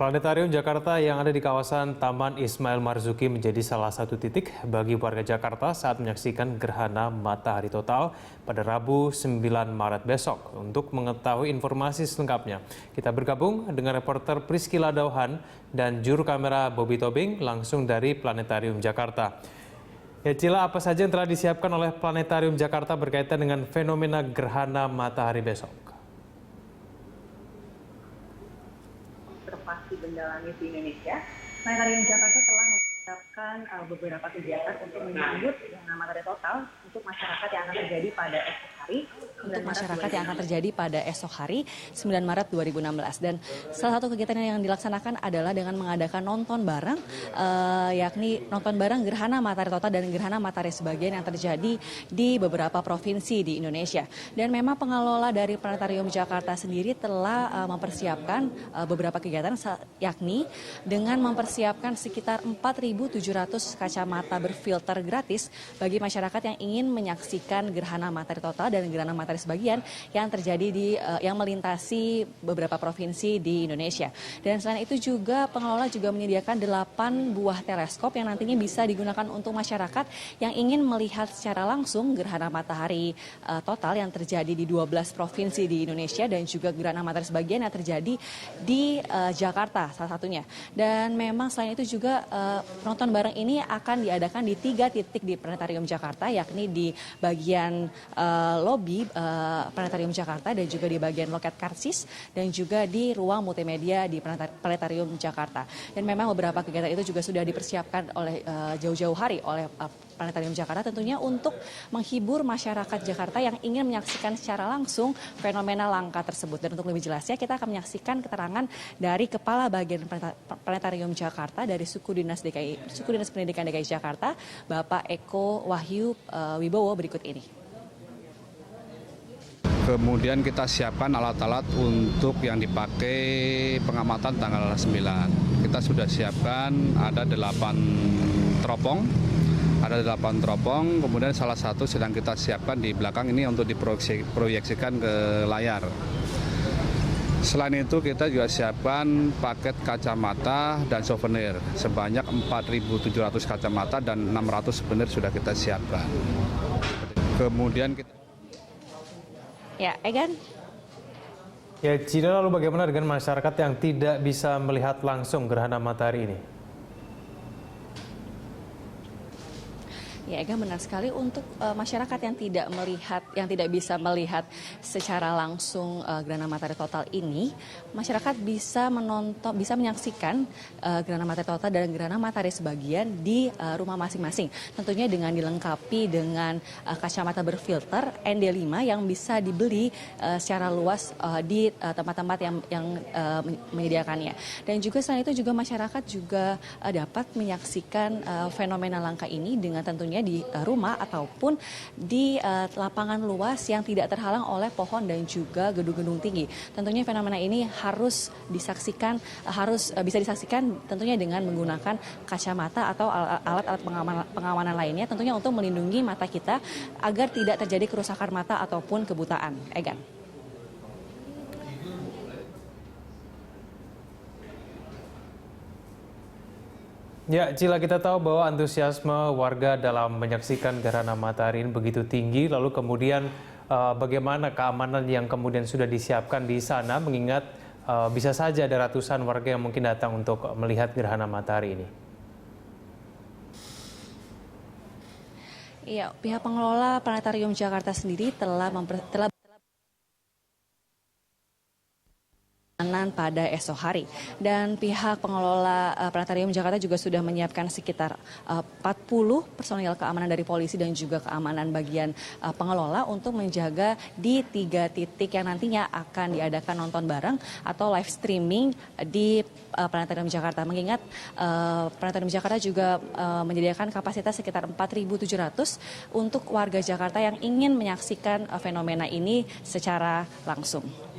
Planetarium Jakarta yang ada di kawasan Taman Ismail Marzuki menjadi salah satu titik bagi warga Jakarta saat menyaksikan gerhana matahari total pada Rabu 9 Maret besok. Untuk mengetahui informasi selengkapnya, kita bergabung dengan reporter Priscila Dauhan dan juru kamera Bobby Tobing langsung dari Planetarium Jakarta. Ya Cila, apa saja yang telah disiapkan oleh Planetarium Jakarta berkaitan dengan fenomena gerhana matahari besok? Observasi benda langit di Indonesia, Planetarium Jakarta telah mempersiapkan beberapa kegiatan untuk menyambut gerhana matahari total untuk masyarakat yang akan terjadi pada esok hari. 9 Maret 2016. Dan salah satu kegiatan yang dilaksanakan adalah dengan mengadakan nonton bareng, yakni nonton bareng gerhana matahari total dan gerhana matahari sebagian yang terjadi di beberapa provinsi di Indonesia. Dan memang pengelola dari Planetarium Jakarta sendiri telah mempersiapkan beberapa kegiatan, yakni dengan mempersiapkan sekitar 4.700 kacamata berfilter gratis bagi masyarakat yang ingin menyaksikan gerhana matahari total dan gerhana matahari sebagian yang terjadi yang melintasi beberapa provinsi di Indonesia. Dan selain itu juga pengelola juga menyediakan 8 buah teleskop yang nantinya bisa digunakan untuk masyarakat yang ingin melihat secara langsung gerhana matahari total yang terjadi di 12 provinsi di Indonesia dan juga gerhana matahari sebagian yang terjadi di Jakarta salah satunya. Dan memang selain itu juga nonton bareng ini akan diadakan di 3 titik di Planetarium Jakarta, yakni di bagian lobi Planetarium Jakarta dan juga di bagian loket karsis dan juga di ruang multimedia di Planetarium Jakarta. Dan memang beberapa kegiatan itu juga sudah dipersiapkan oleh jauh-jauh hari oleh Planetarium Jakarta tentunya untuk menghibur masyarakat Jakarta yang ingin menyaksikan secara langsung fenomena langka tersebut. Dan untuk lebih jelasnya kita akan menyaksikan keterangan dari Kepala Bagian Planetarium Jakarta dari Suku Dinas Pendidikan DKI Jakarta, Bapak Eko Wahyu Wibowo berikut ini. Kemudian kita siapkan alat-alat untuk yang dipakai pengamatan tanggal 9. Kita sudah siapkan ada 8 teropong. Kemudian salah satu sedang kita siapkan di belakang ini untuk diproyeksikan ke layar. Selain itu kita juga siapkan paket kacamata dan souvenir sebanyak 4.700 kacamata dan 600 souvenir sudah kita siapkan. Kemudian kita Ya, Egan. Ya, Cina, lalu bagaimana dengan masyarakat yang tidak bisa melihat langsung gerhana matahari ini? Ya, Ega, benar sekali untuk masyarakat yang tidak bisa melihat secara langsung gerhana matahari total ini, masyarakat bisa menyaksikan gerhana matahari total dan gerhana matahari sebagian di rumah masing-masing. Tentunya dengan dilengkapi dengan kacamata berfilter ND5 yang bisa dibeli secara luas di tempat-tempat yang menyediakannya. Dan juga selain itu juga masyarakat juga dapat menyaksikan fenomena langka ini dengan tentunya di rumah ataupun di lapangan luas yang tidak terhalang oleh pohon dan juga gedung-gedung tinggi. Tentunya fenomena ini harus bisa disaksikan tentunya dengan menggunakan kacamata atau alat-alat pengamanan lainnya, tentunya untuk melindungi mata kita agar tidak terjadi kerusakan mata ataupun kebutaan. Egan. Ya, Cila, kita tahu bahwa antusiasme warga dalam menyaksikan gerhana matahari ini begitu tinggi. Lalu kemudian bagaimana keamanan yang kemudian sudah disiapkan di sana, mengingat bisa saja ada ratusan warga yang mungkin datang untuk melihat gerhana matahari ini. Iya, pihak pengelola Planetarium Jakarta sendiri telah pada esok hari, dan pihak pengelola Planetarium Jakarta juga sudah menyiapkan sekitar 40 personil keamanan dari polisi dan juga keamanan bagian pengelola untuk menjaga di 3 titik yang nantinya akan diadakan nonton bareng atau live streaming di Planetarium Jakarta. Mengingat Planetarium Jakarta juga menyediakan kapasitas sekitar 4.700 untuk warga Jakarta yang ingin menyaksikan fenomena ini secara langsung.